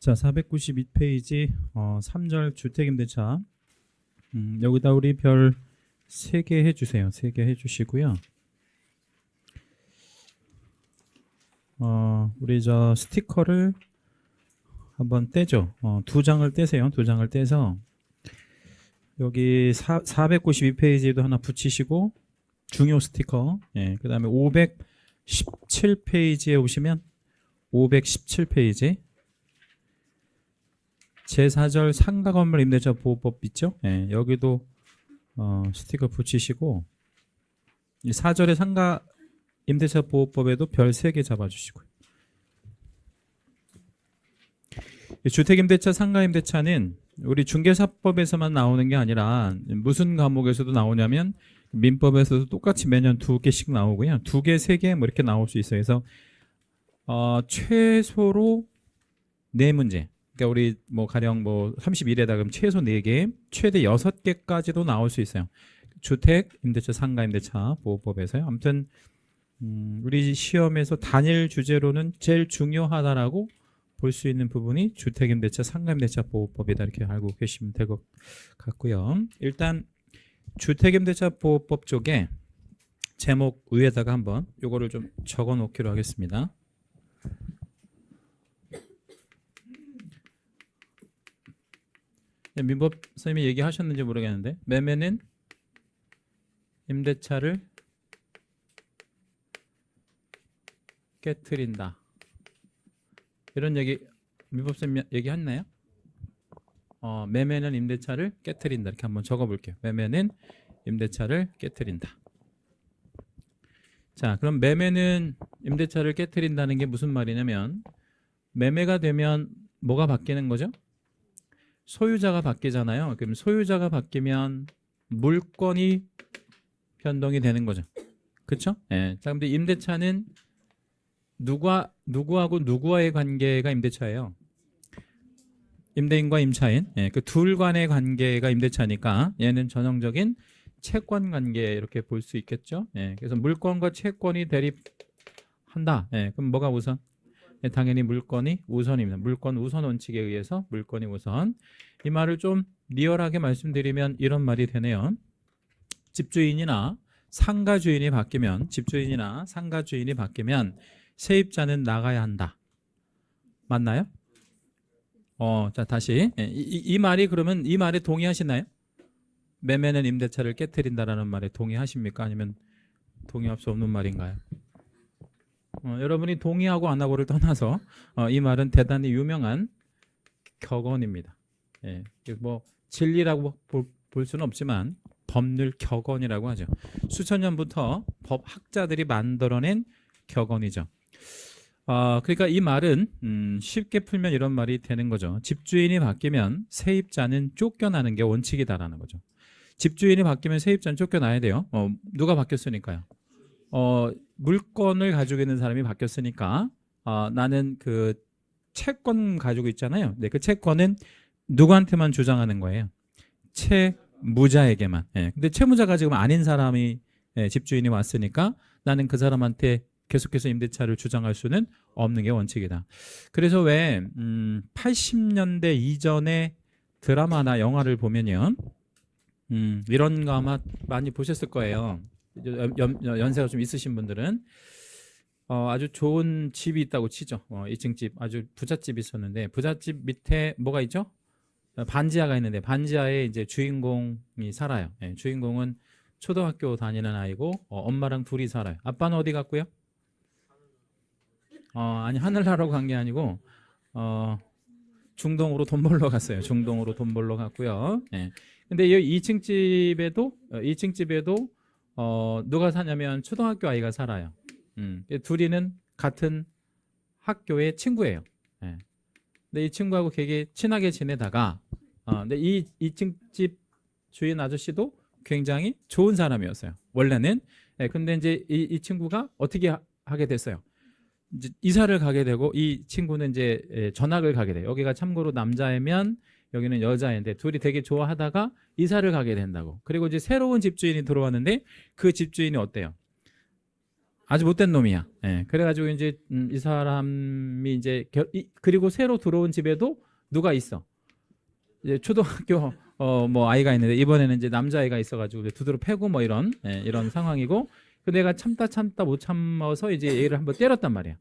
자, 492페이지 3절 주택임대차. 여기다 우리 별 3개 해주세요. 3개 해주시고요. 우리 저 스티커를 한번 떼죠. 2장을 떼세요. 2장을 떼서 여기 492페이지에도 하나 붙이시고 중요 스티커. 예, 그 다음에 517페이지에 오시면 517페이지 제4절 상가건물 임대차 보호법 있죠? 예, 여기도 스티커 붙이시고 이 4절의 상가 임대차 보호법에도 별 3개 잡아주시고요. 주택임대차, 상가임대차는 우리 중개사법에서만 나오는 게 아니라 무슨 과목에서도 나오냐면 민법에서도 똑같이 매년 2개씩 나오고요. 2개, 3개 뭐 이렇게 나올 수 있어요. 그래서 최소로 4문제. 그러니까 우리 뭐 가령 뭐 31에다 그럼 최소 4개, 최대 6개까지도 나올 수 있어요. 주택, 임대차, 상가, 임대차 보호법에서요. 아무튼 우리 시험에서 단일 주제로는 제일 중요하다라고 볼 수 있는 부분이 주택, 임대차, 상가, 임대차 보호법이다 이렇게 알고 계시면 될 것 같고요. 일단 주택, 임대차 보호법 쪽에 제목 위에다가 한번 요거를 좀 적어 놓기로 하겠습니다. 민법 선생님이 얘기하셨는지 모르겠는데 매매는 임대차를 깨트린다. 이런 얘기 민법 선생님이 얘기했나요? 매매는 임대차를 깨트린다. 이렇게 한번 적어볼게요. 매매는 임대차를 깨트린다. 자, 그럼 매매는 임대차를 깨트린다는 게 무슨 말이냐면 매매가 되면 뭐가 바뀌는 거죠? 소유자가 바뀌잖아요. 그럼 소유자가 바뀌면 물건이 변동이 되는 거죠. 그렇죠? 예. 자, 근데 임대차는 누구하고 누구와의 관계가 임대차예요? 임대인과 임차인. 예. 그 둘 간의 관계가 임대차니까 얘는 전형적인 채권 관계 이렇게 볼 수 있겠죠. 예. 그래서 물건과 채권이 대립한다. 예. 그럼 뭐가 우선? 예, 당연히 물건이 우선입니다. 물건 우선 원칙에 의해서 물건이 우선. 이 말을 좀 리얼하게 말씀드리면 이런 말이 되네요. 집주인이나 상가 주인이 바뀌면 세입자는 나가야 한다. 맞나요? 자 다시 이 말이 그러면 이 말에 동의하시나요? 매매는 임대차를 깨트린다라는 말에 동의하십니까? 아니면 동의할 수 없는 말인가요? 여러분이 동의하고 안 하고를 떠나서 이 말은 대단히 유명한 격언입니다. 예, 뭐 진리라고 볼 수는 없지만 법률 격언이라고 하죠. 수천 년부터 법학자들이 만들어낸 격언이죠. 그러니까 이 말은 쉽게 풀면 이런 말이 되는 거죠. 집주인이 바뀌면 세입자는 쫓겨나는 게 원칙이다라는 거죠. 집주인이 바뀌면 세입자는 쫓겨나야 돼요. 누가 바뀌었으니까요. 물건을 가지고 있는 사람이 바뀌었으니까 나는 그 채권 가지고 있잖아요. 네, 그 채권은 누구한테만 주장하는 거예요? 채무자에게만. 예. 근데 채무자가 지금 아닌 사람이 집주인이 왔으니까 나는 그 사람한테 계속해서 임대차를 주장할 수는 없는 게 원칙이다. 그래서 왜 80년대 이전의 드라마나 영화를 보면요, 이런 거 아마 많이 보셨을 거예요. 연세가 좀 있으신 분들은 아주 좋은 집이 있다고 치죠. 2층 집, 아주 부잣집이 있었는데 부잣집 밑에 뭐가 있죠? 반지하가 있는데 반지하에 이제 주인공이 살아요. 예, 주인공은 초등학교 다니는 아이고 엄마랑 둘이 살아요. 아빠는 어디 갔고요? 아니 하늘나라로 간 게 아니고 중동으로 돈 벌러 갔어요. 중동으로 돈 벌러 갔고요. 예. 근데 이 2층 집에도 누가 사냐면 초등학교 아이가 살아요. 둘이는 같은 학교의 친구예요. 예. 근데 이 친구하고 되게 친하게 지내다가 근데 이 2층 집 주인 아저씨도 굉장히 좋은 사람이었어요. 원래는. 예, 근데 이제 이 친구가 어떻게 하게 됐어요? 이제 이사를 가게 되고 이 친구는 이제 전학을 가게 돼요. 여기가 참고로 남자이면 여기는 여자인데 둘이 되게 좋아하다가 이사를 가게 된다고. 그리고 이제 새로운 집주인이 들어왔는데 그 집주인이 어때요? 아주 못된 놈이야. 예, 그래가지고 이제 이 사람이 이제 그리고 새로 들어온 집에도 누가 있어? 이제 초등학교 뭐 아이가 있는데 이번에는 이제 남자아이가 있어가지고 이제 두드러 패고 뭐 이런 이런 상황이고, 근데 내가 참다 못 참아서 이제 얘를 한번 때렸단 말이야.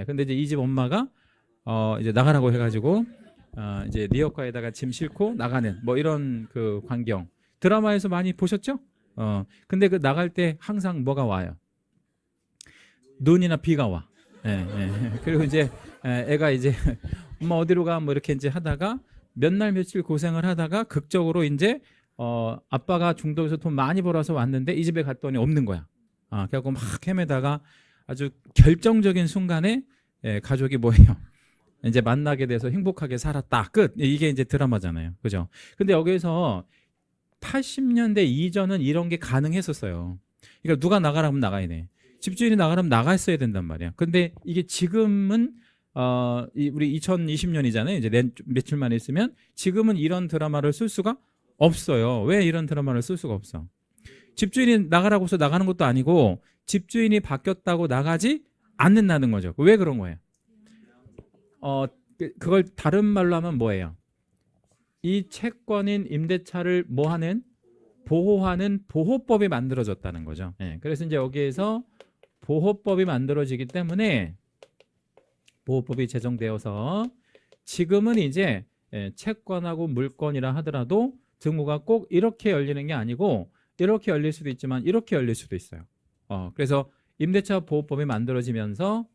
근데 이제 이 집 엄마가 이제 나가라고 해가지고 이제 리어카에다가 짐 싣고 나가는 뭐 이런 그 광경 드라마에서 많이 보셨죠? 근데 그 나갈 때 항상 뭐가 와요? 눈이나 비가 와. 그리고 이제 애가 이제 엄마 어디로 가 뭐 이렇게 이제 하다가 몇 날 며칠 고생을 하다가 극적으로 이제 아빠가 중도에서 돈 많이 벌어서 왔는데 이 집에 갔더니 없는 거야. 그래갖고 막 헤매다가 아주 결정적인 순간에 가족이 뭐예요? 이제 만나게 돼서 행복하게 살았다. 끝. 이게 이제 드라마잖아요. 그죠? 근데 여기서 80년대 이전은 이런 게 가능했었어요. 그러니까 누가 나가라면 나가야 돼. 집주인이 나가라면 나갔어야 된단 말이야. 근데 이게 지금은 우리 2020년이잖아요. 이제 며칠 만에 있으면 지금은 이런 드라마를 쓸 수가 없어요. 왜 이런 드라마를 쓸 수가 없어? 집주인이 나가라고 해서 나가는 것도 아니고 집주인이 바뀌었다고 나가지 않는다는 거죠. 왜 그런 거예요? 그걸 다른 말로 하면 뭐예요? 이 채권인 임대차를 뭐하는? 보호하는 보호법이 만들어졌다는 거죠. 그래서 이제 여기에서 보호법이 만들어지기 때문에 보호법이 제정되어서 지금은 이제 채권하고 물건이라 하더라도 등호가 꼭 이렇게 열리는 게 아니고 이렇게 열릴 수도 있지만 이렇게 열릴 수도 있어요. 그래서 임대차 보호법이 만들어지면서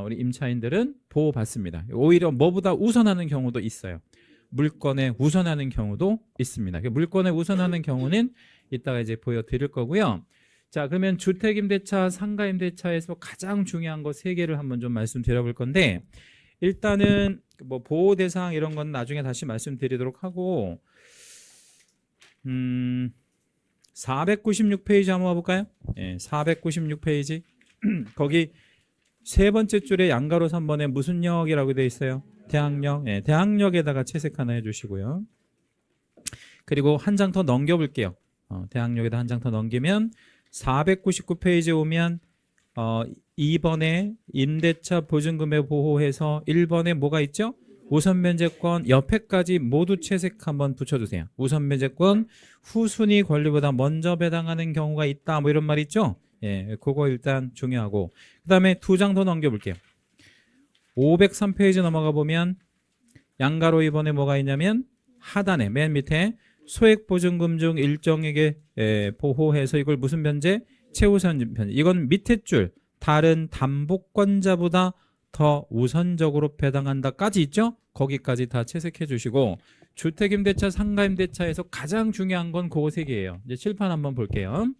우리 임차인들은 보호받습니다. 오히려 뭐보다 우선하는 경우도 있어요. 물건에 우선하는 경우도 있습니다. 물건에 우선하는 경우는 이따가 이제 보여드릴 거고요. 자, 그러면 주택임대차, 상가임대차에서 가장 중요한 거 3개를 한번 좀 말씀드려볼 건데, 일단은 뭐 보호 대상 이런 건 나중에 다시 말씀드리도록 하고, 496페이지 한번 와볼까요? 496페이지. 거기 세 번째 줄에 양가로 3번에 무슨 역이라고 되어 있어요? 대학역. 대학역에다가 채색 하나 해주시고요. 그리고 한 장 더 넘겨볼게요. 대학역에다 한 장 더 넘기면 499페이지에 오면 2번에 임대차 보증금에 보호해서 1번에 뭐가 있죠? 우선면제권 옆에까지 모두 채색 한번 붙여주세요. 우선면제권 후순위 권리보다 먼저 배당하는 경우가 있다 뭐 이런 말 있죠? 그거 일단 중요하고, 그 다음에 2장 더 넘겨볼게요. 503페이지 넘어가 보면 양가로 2번에 뭐가 있냐면 하단에 맨 밑에 소액보증금 중 일정에게 보호해서 이걸 무슨 변제? 최우선 변제. 이건 밑에 줄 다른 담보권자보다 더 우선적으로 배당한다까지 있죠? 거기까지 다 채색해 주시고, 주택임대차, 상가임대차에서 가장 중요한 건 그거 3개예요. 이제 칠판 한번 볼게요.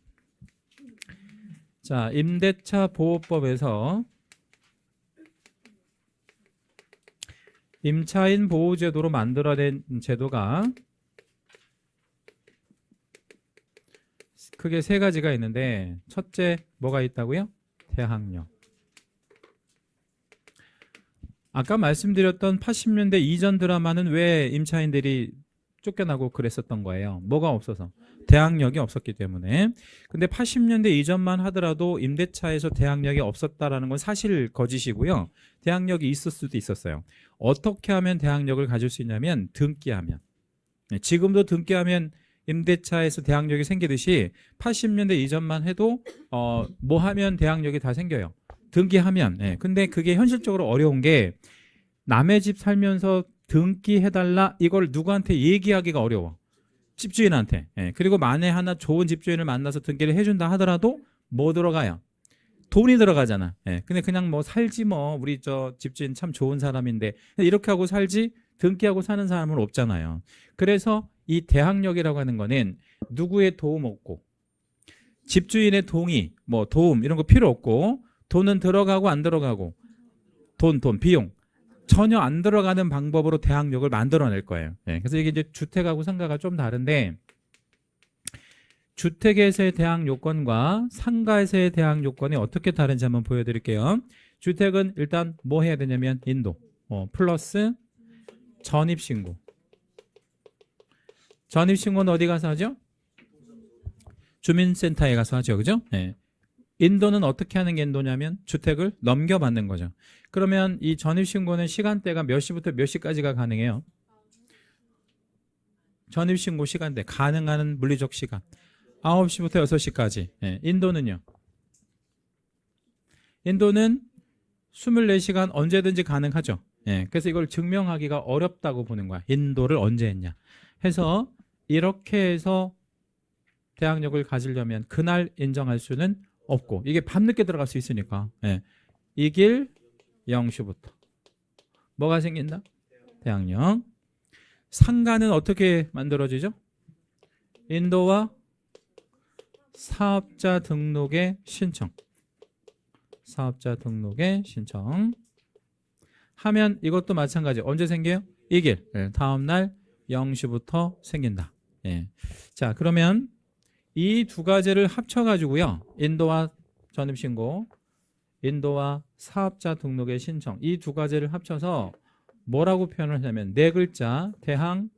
자, 임대차 보호법에서 임차인 보호제도로 만들어낸 제도가 크게 3가지가 있는데, 첫째 뭐가 있다고요? 대항력. 아까 말씀드렸던 80년대 이전 드라마는 왜 임차인들이 쫓겨나고 그랬었던 거예요? 뭐가 없어서? 대항력이 없었기 때문에. 근데 80년대 이전만 하더라도 임대차에서 대항력이 없었다라는 건 사실 거짓이고요. 대항력이 있을 수도 있었어요. 어떻게 하면 대항력을 가질 수 있냐면 등기하면. 지금도 등기하면 임대차에서 대항력이 생기듯이 80년대 이전만 해도 뭐 하면 대항력이 다 생겨요. 등기하면. 근데 그게 현실적으로 어려운 게 남의 집 살면서 등기해달라 이걸 누구한테 얘기하기가 어려워. 집주인한테. 그리고 만에 하나 좋은 집주인을 만나서 등기를 해준다 하더라도 뭐 들어가요? 돈이 들어가잖아. 근데 그냥 뭐 살지 뭐 우리 저 집주인 참 좋은 사람인데 이렇게 하고 살지 등기하고 사는 사람은 없잖아요. 그래서 이 대항력이라고 하는 거는 누구의 도움 없고 집주인의 동의, 뭐 도움 이런 거 필요 없고 돈은 들어가고 안 들어가고 돈, 비용 전혀 안 들어가는 방법으로 대항력을 만들어낼 거예요. 그래서 이게 이제 주택하고 상가가 좀 다른데, 주택에서의 대항 요건과 상가에서의 대항 요건이 어떻게 다른지 한번 보여드릴게요. 주택은 일단 뭐 해야 되냐면 인도 플러스 전입신고. 전입신고는 어디 가서 하죠? 주민센터에 가서 하죠. 그죠? 인도는 어떻게 하는 게 인도냐면 주택을 넘겨받는 거죠. 그러면 이 전입신고는 시간대가 몇 시부터 몇 시까지가 가능해요? 전입신고 시간대 가능한 물리적 시간 9시부터 6시까지. 예, 인도는요? 인도는 24시간 언제든지 가능하죠. 예, 그래서 이걸 증명하기가 어렵다고 보는 거야. 인도를 언제 했냐 해서 이렇게 해서 대항력을 가지려면 그날 인정할 수는 없고 이게 밤늦게 들어갈 수 있으니까 예, 이 길 0시부터 뭐가 생긴다? 대항력. 상가는 어떻게 만들어지죠? 인도와 사업자 등록의 신청. 사업자 등록의 신청 하면 이것도 마찬가지. 언제 생겨요? 이 길 다음날 0시부터 생긴다. 예. 자, 그러면 이 두 가지를 합쳐가지고요. 인도와 전입신고, 인도와 사업자 등록의 신청 이 두 가지를 합쳐서 뭐라고 표현을 하냐면 네 글자 대항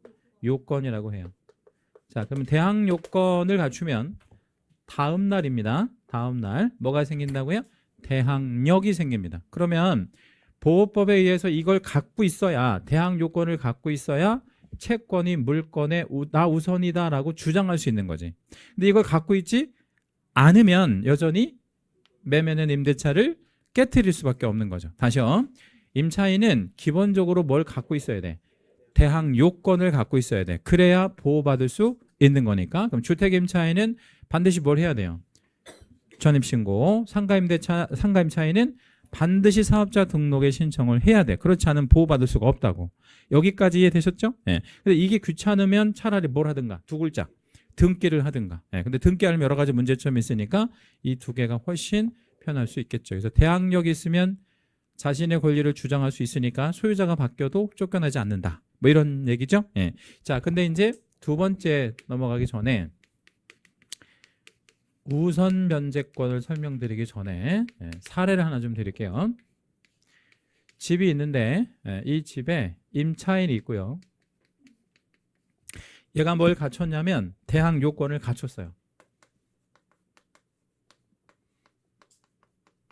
요건이라고 해요. 자, 그러면 대항 요건을 갖추면 다음 날입니다. 다음 날 뭐가 생긴다고요? 대항력이 생깁니다. 그러면 보호법에 의해서 이걸 갖고 있어야 대항 요건을 갖고 있어야 채권이 물건에 나 우선이다라고 주장할 수 있는 거지. 근데 이걸 갖고 있지 않으면 여전히 매매는 임대차를 깨트릴 수밖에 없는 거죠. 다시요. 임차인은 기본적으로 뭘 갖고 있어야 돼? 대항 요건을 갖고 있어야 돼. 그래야 보호받을 수 있는 거니까. 그럼 주택임차인은 반드시 뭘 해야 돼요? 전입신고. 상가임차인은 반드시 사업자 등록의 신청을 해야 돼. 그렇지 않으면 보호받을 수가 없다고. 여기까지 이해되셨죠? 예. 근데 이게 귀찮으면 차라리 뭘 하든가 두 글자 등기를 하든가. 예. 근데 등기 하려면 여러 가지 문제점이 있으니까 이 두 개가 훨씬 편할 수 있겠죠. 그래서 대항력이 있으면 자신의 권리를 주장할 수 있으니까 소유자가 바뀌어도 쫓겨나지 않는다. 뭐 이런 얘기죠. 예. 자, 근데 이제 두 번째 넘어가기 전에 우선 변제권을 설명드리기 전에 사례를 하나 좀 드릴게요. 집이 있는데 이 집에 임차인이 있고요. 얘가 뭘 갖췄냐면 대항 요건을 갖췄어요.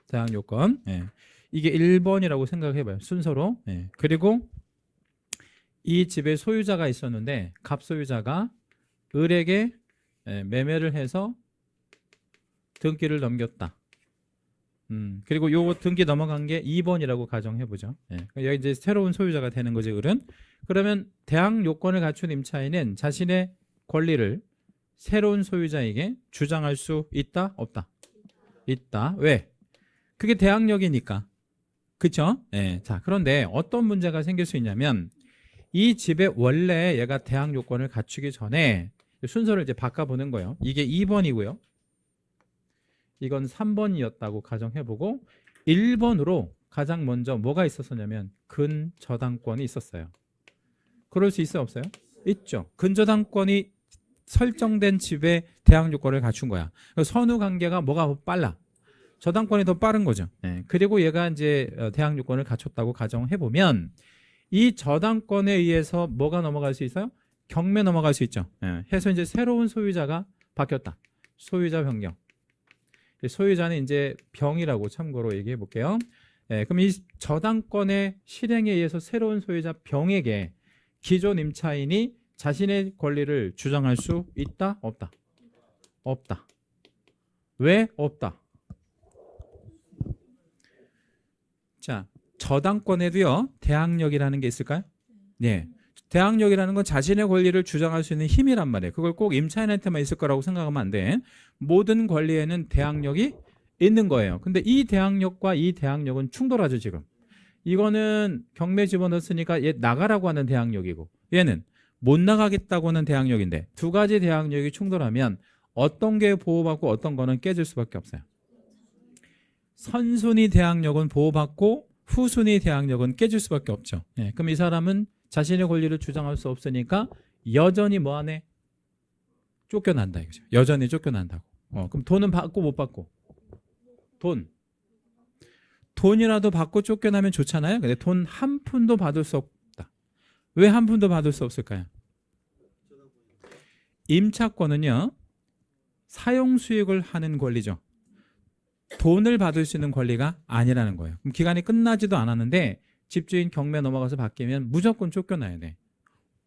대항 요건. 이게 1번이라고 생각해봐요. 순서로. 그리고 이 집의 소유자가 있었는데 갑소유자가 을에게 매매를 해서 등기를 넘겼다. 그리고 요 등기 넘어간 게 2번이라고 가정해보죠. 여기 이제 새로운 소유자가 되는 거지, 을은. 그러면 대항 요건을 갖춘 임차인은 자신의 권리를 새로운 소유자에게 주장할 수 있다? 없다? 있다. 왜? 그게 대항력이니까. 그쵸? 자, 그런데 어떤 문제가 생길 수 있냐면 이 집에 원래 얘가 대항 요건을 갖추기 전에 순서를 이제 바꿔보는 거예요. 이게 2번이고요. 이건 3번이었다고 가정해보고 1번으로 가장 먼저 뭐가 있었었냐면 근저당권이 있었어요. 그럴 수 있어요? 없어요? 있죠. 근저당권이 설정된 집에 대항 요건을 갖춘 거야. 선후 관계가 뭐가 빨라? 저당권이 더 빠른 거죠. 그리고 얘가 이제 대항 요건을 갖췄다고 가정해보면 이 저당권에 의해서 뭐가 넘어갈 수 있어요? 경매 넘어갈 수 있죠. 해서 이제 새로운 소유자가 바뀌었다. 소유자 변경. 소유자는 이제 병이라고 참고로 얘기해 볼게요. 그럼 이 저당권의 실행에 의해서 새로운 소유자 병에게 기존 임차인이 자신의 권리를 주장할 수 있다? 없다? 없다. 왜 없다? 자, 저당권에도요 대항력이라는 게 있을까요? 네. 대항력이라는 건 자신의 권리를 주장할 수 있는 힘이란 말이에요. 그걸 꼭 임차인한테만 있을 거라고 생각하면 안 돼. 모든 권리에는 대항력이 있는 거예요. 근데 이 대항력과 이 대항력은 충돌하죠, 지금. 이거는 경매 집어넣었으니까 얘 나가라고 하는 대항력이고 얘는 못 나가겠다고 하는 대항력인데 두 가지 대항력이 충돌하면 어떤 게 보호받고 어떤 거는 깨질 수밖에 없어요. 선순위 대항력은 보호받고 후순위 대항력은 깨질 수밖에 없죠. 그럼 이 사람은 자신의 권리를 주장할 수 없으니까 여전히 뭐 하네? 쫓겨난다 이거죠. 여전히 쫓겨난다고. 그럼 돈은 받고 못 받고? 돈이라도 받고 쫓겨나면 좋잖아요. 근데 돈 한 푼도 받을 수 없다. 왜 한 푼도 받을 수 없을까요? 임차권은요 사용 수익을 하는 권리죠. 돈을 받을 수 있는 권리가 아니라는 거예요. 그럼 기간이 끝나지도 않았는데 집주인 경매 넘어가서 바뀌면 무조건 쫓겨나야 돼.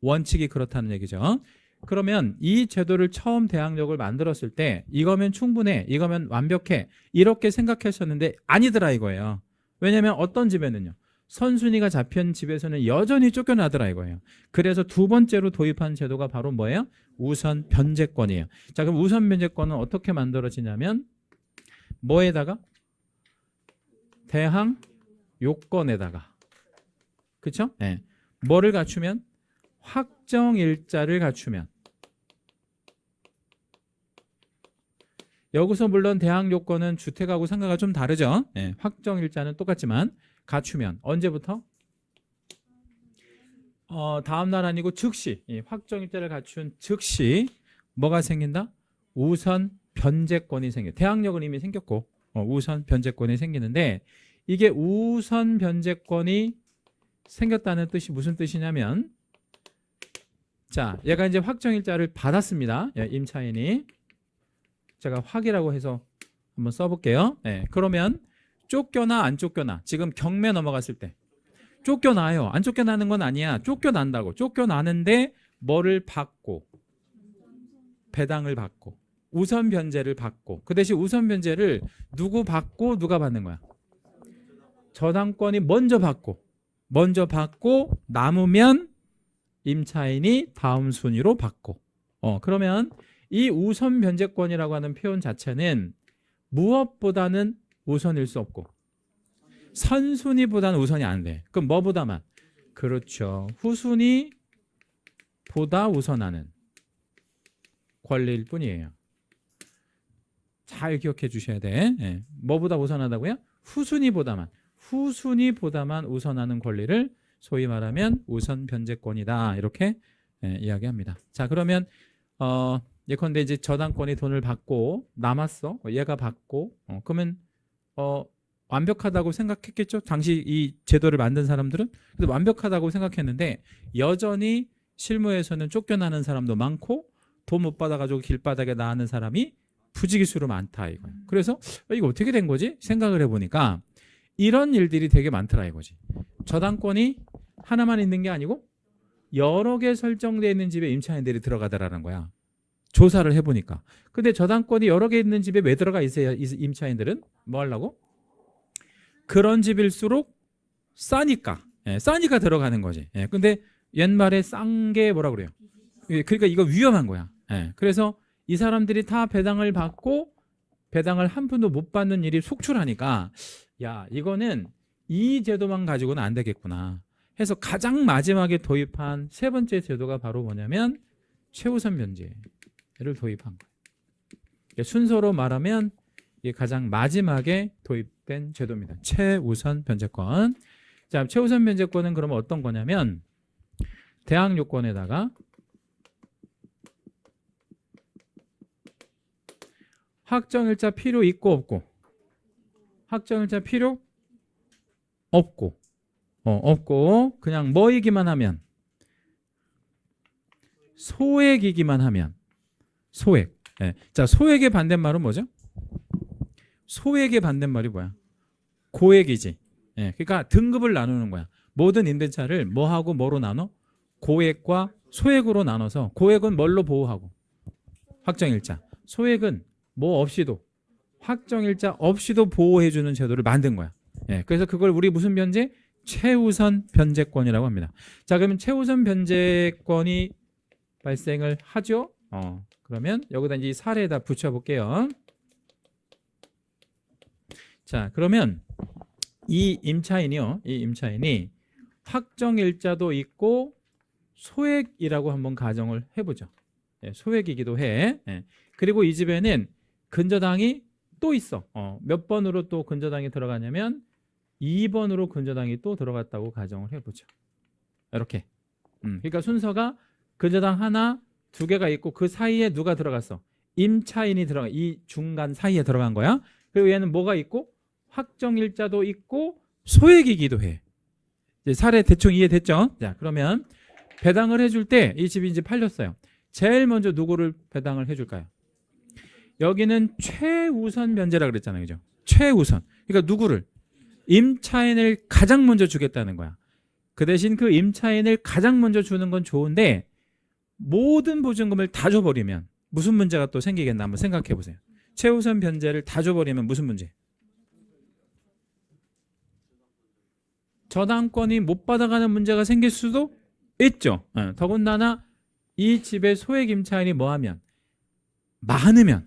원칙이 그렇다는 얘기죠. 그러면 이 제도를 처음 대항력을 만들었을 때 이거면 충분해, 이거면 완벽해 이렇게 생각했었는데 아니더라 이거예요. 왜냐하면 어떤 집에는요, 선순위가 잡힌 집에서는 여전히 쫓겨나더라 이거예요. 그래서 두 번째로 도입한 제도가 바로 뭐예요? 우선 변제권이에요. 자, 그럼 우선 변제권은 어떻게 만들어지냐면 뭐에다가? 대항 요건에다가. 그렇죠? 네. 뭐를 갖추면? 확정일자를 갖추면. 여기서 물론 대항 요건은 주택하고 상가가 좀 다르죠. 네. 확정일자는 똑같지만 갖추면 언제부터? 다음 날 아니고 즉시. 확정일자를 갖춘 즉시 뭐가 생긴다? 우선 변제권이 생겨. 대항력은 이미 생겼고 우선 변제권이 생기는데 이게 우선 변제권이 생겼다는 뜻이 무슨 뜻이냐면, 자, 얘가 이제 확정일자를 받았습니다. 임차인이. 제가 확이라고 해서 한번 써볼게요. 네, 그러면 쫓겨나 안 쫓겨나? 지금 경매 넘어갔을 때 쫓겨나요. 안 쫓겨나는 건 아니야. 쫓겨난다고. 쫓겨나는데 뭐를 받고? 배당을 받고 우선 변제를 받고, 그 대신 우선 변제를 누구 받고 누가 받는 거야? 저당권이 먼저 받고 남으면 임차인이 다음 순위로 받고. 그러면 이 우선 변제권이라고 하는 표현 자체는 무엇보다는 우선일 수 없고 선순위보다는 우선이 안 돼. 그럼 뭐보다만? 그렇죠. 후순위보다 우선하는 권리일 뿐이에요. 잘 기억해 주셔야 돼. 네. 뭐보다 우선하다고요? 후순위보다만 우선하는 권리를 소위 말하면 우선 변제권이다. 이렇게 이야기합니다. 자, 그러면 예컨대 이제 저당권이 돈을 받고 남았어. 얘가 받고 그러면 완벽하다고 생각했겠죠? 당시 이 제도를 만든 사람들은. 그래서 완벽하다고 생각했는데 여전히 실무에서는 쫓겨나는 사람도 많고 돈 못 받아가지고 길바닥에 나가는 사람이 부지기수로 많다 이거예요. 그래서 이거 어떻게 된 거지? 생각을 해보니까 이런 일들이 되게 많더라 이거지. 저당권이 하나만 있는 게 아니고 여러 개 설정되어 있는 집에 임차인들이 들어가더라는 거야. 조사를 해보니까. 근데 저당권이 여러 개 있는 집에 왜 들어가 있어야 임차인들은? 뭐 하려고? 그런 집일수록 싸니까. 싸니까 들어가는 거지. 근데 옛말에 싼 게 뭐라 그래요? 그러니까 이거 위험한 거야. 그래서 이 사람들이 다 배당을 받고 배당을 한 푼도 못 받는 일이 속출하니까 야, 이거는 이 제도만 가지고는 안 되겠구나 해서 가장 마지막에 도입한 세 번째 제도가 바로 뭐냐면 최우선 변제를 도입한 거예요. 순서로 말하면 이게 가장 마지막에 도입된 제도입니다. 최우선 변제권. 자, 최우선 변제권은 그러면 어떤 거냐면 대항 요건에다가 확정일자 필요 있고 없고, 확정일자 필요 없고, 없고 그냥 뭐이기만 하면, 소액이기만 하면, 소액. 자, 소액의 반대말은 뭐죠? 소액의 반대말이 뭐야? 고액이지. 그러니까 등급을 나누는 거야. 모든 임대차를 뭐하고 뭐로 나눠? 고액과 소액으로 나눠서 고액은 뭘로 보호하고? 확정일자. 소액은 뭐 없이도 확정일자 없이도 보호해주는 제도를 만든 거야. 그래서 그걸 우리 무슨 변제? 최우선 변제권이라고 합니다. 자, 그러면 최우선 변제권이 발생을 하죠. 그러면 여기다 이제 사례에다 붙여볼게요. 자, 그러면 이 임차인이 확정일자도 있고 소액이라고 한번 가정을 해보죠. 소액이기도 해. 그리고 이 집에는 근저당이 또 있어. 몇 번으로 또 근저당이 들어가냐면 2번으로 근저당이 또 들어갔다고 가정을 해보죠. 이렇게. 그러니까 순서가 근저당 하나, 두 개가 있고 그 사이에 누가 들어갔어? 임차인이 들어가. 이 중간 사이에 들어간 거야. 그리고 얘는 뭐가 있고? 확정일자도 있고 소액이기도 해. 이제 사례 대충 이해됐죠? 자, 그러면 배당을 해줄 때 이 집이 이제 팔렸어요. 제일 먼저 누구를 배당을 해줄까요? 여기는 최우선 변제라 그랬잖아요. 그죠? 최우선. 그러니까 누구를? 임차인을 가장 먼저 주겠다는 거야. 그 대신 그 임차인을 가장 먼저 주는 건 좋은데 모든 보증금을 다 줘버리면 무슨 문제가 또 생기겠나 한번 생각해 보세요. 최우선 변제를 다 줘버리면 무슨 문제? 저당권이 못 받아가는 문제가 생길 수도 있죠. 더군다나 이 집의 소액 임차인이 뭐하면 많으면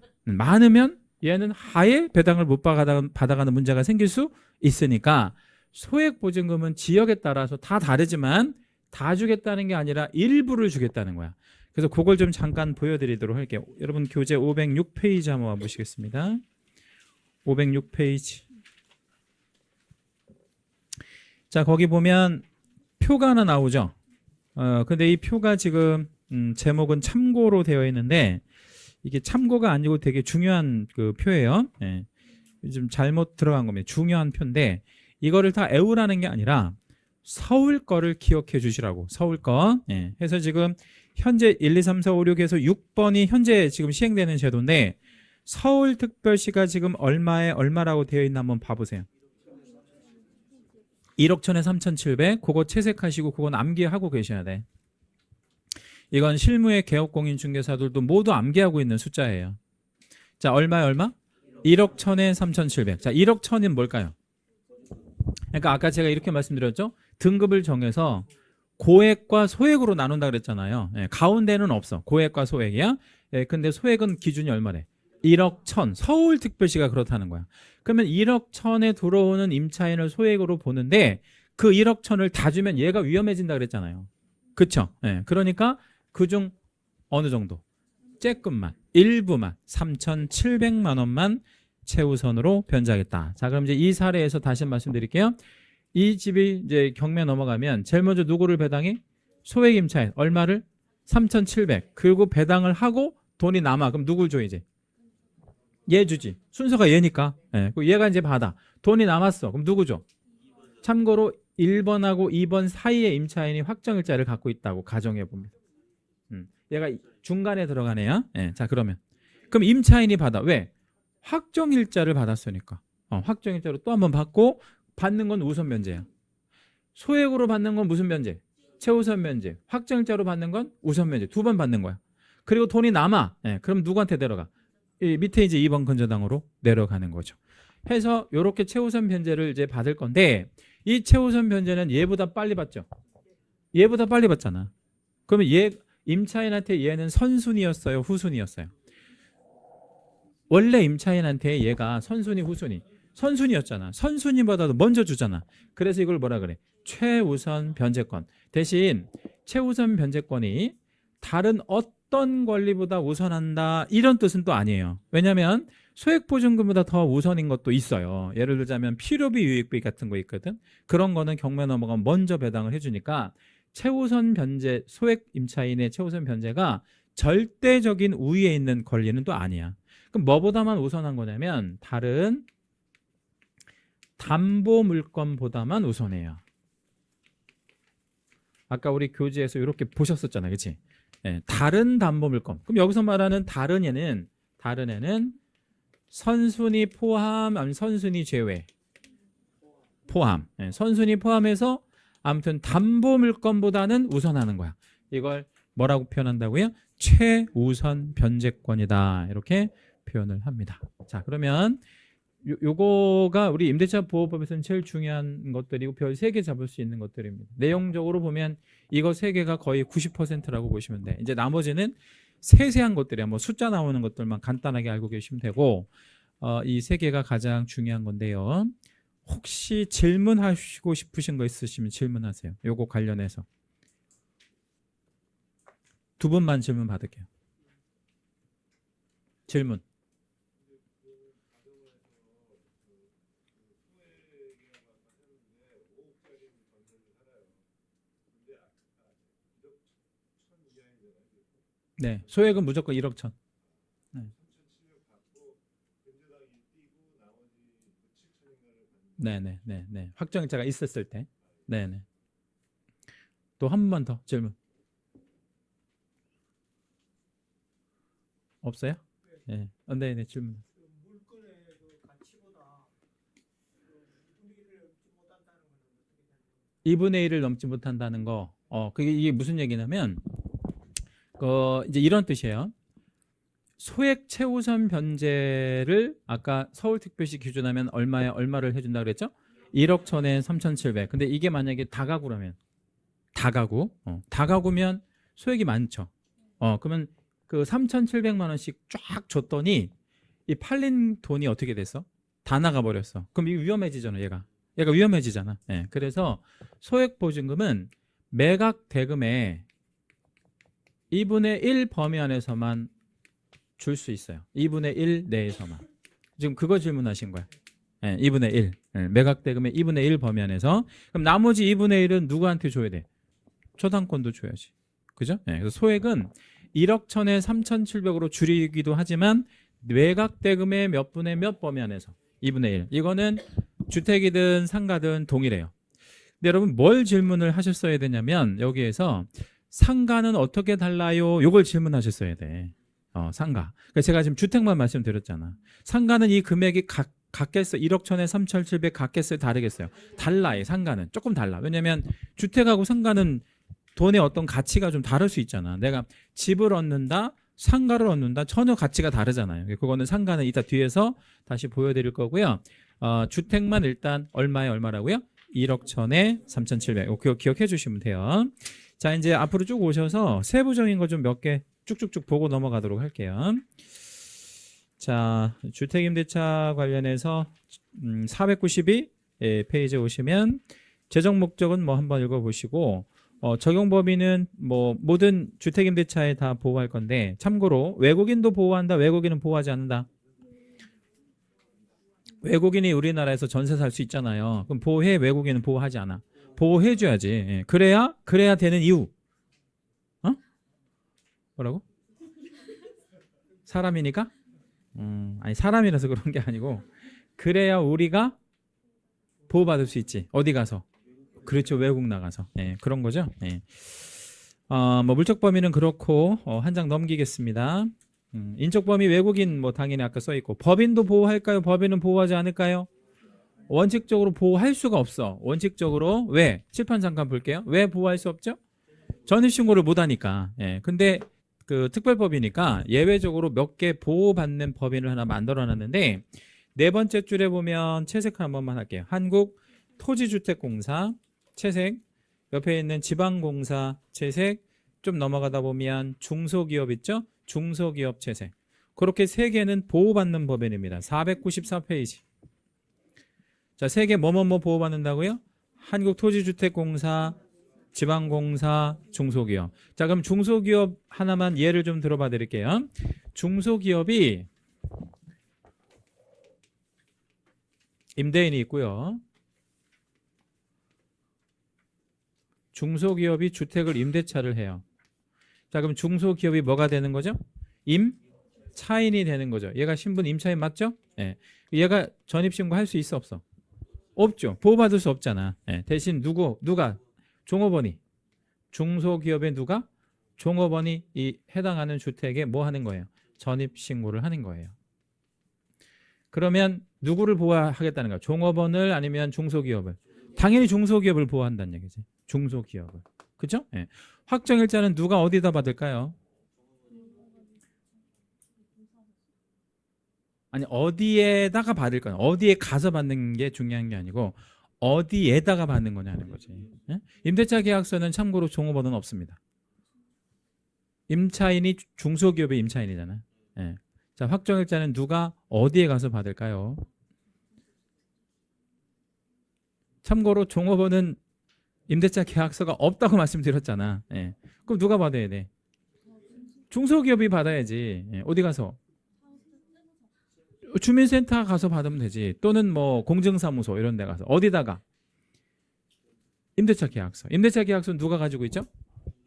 얘는 아예 배당을 못 받아가는 문제가 생길 수 있으니까 소액 보증금은 지역에 따라서 다 다르지만 다 주겠다는 게 아니라 일부를 주겠다는 거야. 그래서 그걸 좀 잠깐 보여드리도록 할게요. 여러분 교재 506페이지 한번 와보시겠습니다. 506페이지. 자, 거기 보면 표가 하나 나오죠. 근데 이 표가 지금 제목은 참고로 되어 있는데 이게 참고가 아니고 되게 중요한 그 표예요. 예. 좀 잘못 들어간 겁니다. 중요한 표인데 이거를 다 외우라는 게 아니라 서울 거를 기억해 주시라고. 서울 거. 예. 해서 지금 현재 1, 2, 3, 4, 5, 6에서 6번이 현재 지금 시행되는 제도인데 서울특별시가 지금 얼마라고 되어 있나 한번 봐보세요. 1억 1천에 3,700. 그거 채색하시고 그건 암기하고 계셔야 돼. 이건 실무의 개업공인중개사들도 모두 암기하고 있는 숫자예요. 자, 얼마? 1억 1천에 3,700. 자, 1억 1천은 뭘까요? 그러니까 아까 제가 이렇게 말씀드렸죠. 등급을 정해서 고액과 소액으로 나눈다 그랬잖아요. 예, 가운데는 없어. 고액과 소액이야. 예, 근데 소액은 기준이 얼마래? 1억 1천. 서울특별시가 그렇다는 거야. 그러면 1억 1천에 들어오는 임차인을 소액으로 보는데 그 1억 1천을 다 주면 얘가 위험해진다 그랬잖아요. 그쵸? 예, 그러니까 그중 어느 정도? 쬐끔만, 일부만 3,700만 원만 최우선으로 변제하겠다. 자, 그럼 이제 이 사례에서 다시 말씀드릴게요. 이 집이 이제 경매 넘어가면 제일 먼저 누구를 배당해? 소액 임차인. 얼마를? 3,700. 그리고 배당을 하고 돈이 남아. 그럼 누굴 줘 이제? 얘 주지. 순서가 얘니까. 예, 얘가 이제 받아. 돈이 남았어. 그럼 누구 줘? 참고로 1번하고 2번 사이에 임차인이 확정일자를 갖고 있다고 가정해 봅니다. 얘가 중간에 들어가네요. 예, 자, 그럼 임차인이 받아. 왜? 확정일자를 받았으니까. 확정일자로 또 한 번 받고 받는 건 우선 면제야. 소액으로 받는 건 무슨 면제? 최우선 면제. 확정일자로 받는 건 우선 면제. 두 번 받는 거야. 그리고 돈이 남아. 예, 그럼 누구한테 내려가? 이 밑에 이제 2번 건조당으로 내려가는 거죠. 해서 이렇게 최우선 변제를 이제 받을 건데 이 최우선 변제는 얘보다 빨리 받죠. 얘보다 빨리 받잖아. 그러면 얘 임차인한테 얘는 선순위였어요, 후순위였어요? 원래 임차인한테 얘가 선순위, 후순위. 선순위였잖아. 선순위보다도 먼저 주잖아. 그래서 이걸 뭐라 그래? 최우선 변제권. 대신 최우선 변제권이 다른 어떤 권리보다 우선한다 이런 뜻은 또 아니에요. 왜냐하면 소액보증금보다 더 우선인 것도 있어요. 예를 들자면 필요비 유익비 같은 거 있거든. 그런 거는 경매 넘어가면 먼저 배당을 해주니까 최우선 변제, 소액 임차인의 최우선 변제가 절대적인 우위에 있는 권리는 또 아니야. 그럼 뭐보다만 우선한 거냐면 다른 담보물건보다만 우선해요. 아까 우리 교재에서 이렇게 보셨었잖아요. 그치? 예, 다른 담보물건. 그럼 여기서 말하는 다른 애는 선순위 포함, 아니면 선순위 제외. 포함. 예, 선순위 포함해서 아무튼 담보물건보다는 우선하는 거야. 이걸 뭐라고 표현한다고요? 최우선 변제권이다. 이렇게 표현을 합니다. 자, 그러면 요거가 우리 임대차 보호법에서는 제일 중요한 것들이고 별 3개 잡을 수 있는 것들입니다. 내용적으로 보면 이거 3개가 거의 90%라고 보시면 돼. 이제 나머지는 세세한 것들이야. 뭐 숫자 나오는 것들만 간단하게 알고 계시면 되고 이 3개가 가장 중요한 건데요. 혹시 질문하시고 싶으신 거 있으시면 질문하세요. 요거 관련해서. 2분만 질문 받을게요. 질문. 네, 소액은 무조건 1억 천. 네. 확정자가 있었을 때. 네네. 또 한 번 더 질문. 없어요? 네. 네, 질문. 2분의 1을 넘지 못한다는 거. 그게 이게 무슨 얘기냐면 이제 이런 뜻이에요. 소액 최우선 변제를 아까 서울특별시 기준하면 얼마를 해준다 그랬죠? 1억 천에 3,700. 근데 이게 만약에 다가구라면 다가구면 소액이 많죠. 그러면 그 3,700만 원씩 쫙 줬더니 이 팔린 돈이 어떻게 됐어? 다 나가 버렸어. 그럼 이거 위험해지잖아, 얘가 위험해지잖아. 예. 그래서 소액 보증금은 매각 대금의 2분의 1 범위 안에서만 줄 수 있어요. 2분의 1 내에서만. 지금 그거 질문하신 거야. 예, 2분의 1. 예, 매각 대금의 2분의 1 범위 안에서. 그럼 나머지 2분의 1은 누구한테 줘야 돼? 초당권도 줘야지. 그죠? 예, 그래서 소액은 1억 천에 3,700으로 줄이기도 하지만 매각 대금의 몇 분의 몇 범위 안에서 2분의 1. 이거는 주택이든 상가든 동일해요. 근데 여러분 뭘 질문을 하셨어야 되냐면 여기에서 상가는 어떻게 달라요? 요걸 질문하셨어야 돼. 상가. 그러니까 제가 지금 주택만 말씀드렸잖아. 상가는 이 금액이 같겠어요? 1억 천에 3,700 같겠어요? 다르겠어요? 달라요. 상가는 조금 달라. 왜냐면 주택하고 상가는 돈의 어떤 가치가 좀 다를 수 있잖아. 내가 집을 얻는다, 상가를 얻는다, 전혀 가치가 다르잖아요. 그거는 상가는 이따 뒤에서 다시 보여드릴 거고요. 주택만 일단 얼마라고요? 1억 천에 3,700. 기억해 주시면 돼요. 자, 이제 앞으로 쭉 오셔서 세부적인 거 좀 몇 개 쭉쭉쭉 보고 넘어가도록 할게요. 자, 주택임대차 관련해서 492 페이지에 오시면 재정 목적은 뭐 한번 읽어보시고 적용 범위는 뭐 모든 주택임대차에 다 보호할 건데 참고로 외국인도 보호한다, 외국인은 보호하지 않는다. 외국인이 우리나라에서 전세 살 수 있잖아요. 그럼 보호해, 외국인은 보호하지 않아. 보호해줘야지. 예. 그래야 되는 이유. 뭐라고? 사람이니까? 아니 사람이라서 그런 게 아니고 그래야 우리가 보호받을 수 있지. 어디 가서? 그렇죠. 외국 나가서. 예, 그런 거죠. 예. 뭐 물적 범위는 그렇고 한 장 넘기겠습니다. 인적 범위 외국인 뭐 당연히 아까 써 있고 법인도 보호할까요? 법인은 보호하지 않을까요? 원칙적으로 보호할 수가 없어. 원칙적으로 왜? 칠판 잠깐 볼게요. 왜 보호할 수 없죠? 전입신고를 못 하니까. 예. 근데 그 특별법이니까 예외적으로 몇 개 보호받는 법인을 하나 만들어 놨는데 네 번째 줄에 보면 채색 한 번만 할게요. 한국 토지주택공사 채색, 옆에 있는 지방공사 채색, 좀 넘어가다 보면 중소기업 있죠? 중소기업 채색. 그렇게 세 개는 보호받는 법인입니다. 494페이지. 자, 세 개 뭐뭐뭐 보호받는다고요? 한국토지주택공사, 지방공사, 중소기업. 자, 그럼 중소기업 하나만 예를 좀 들어봐 드릴게요. 중소기업이 임대인이 있고요. 중소기업이 주택을 임대차를 해요. 자, 그럼 중소기업이 뭐가 되는 거죠? 임차인이 되는 거죠. 얘가 신분 임차인 맞죠? 예. 얘가 전입신고 할 수 있어 없어? 없죠. 보호받을 수 없잖아. 예. 대신 누가? 종업원이. 중소기업의 누가? 종업원이 이 해당하는 주택에 뭐 하는 거예요? 전입신고를 하는 거예요. 그러면 누구를 보호하겠다는 거야? 종업원을 아니면 중소기업을? 당연히 중소기업을 보호한다는 얘기지. 중소기업을. 그죠? 예. 확정일자는 누가 어디다 받을까요? 아니 어디에다가 받을 거냐? 어디에 가서 받는 게 중요한 게 아니고 어디에다가 받는 거냐는 거지. 예? 임대차 계약서는 참고로 종업원은 없습니다. 임차인이 중소기업의 임차인이잖아. 예. 자, 확정일자는 누가 어디에 가서 받을까요? 참고로 종업원은 임대차 계약서가 없다고 말씀드렸잖아. 예. 그럼 누가 받아야 돼? 중소기업이 받아야지. 예. 어디 가서? 주민센터 가서 받으면 되지. 또는 뭐 공증사무소 이런 데 가서. 어디다가? 임대차 계약서. 임대차 계약서는 누가 가지고 있죠?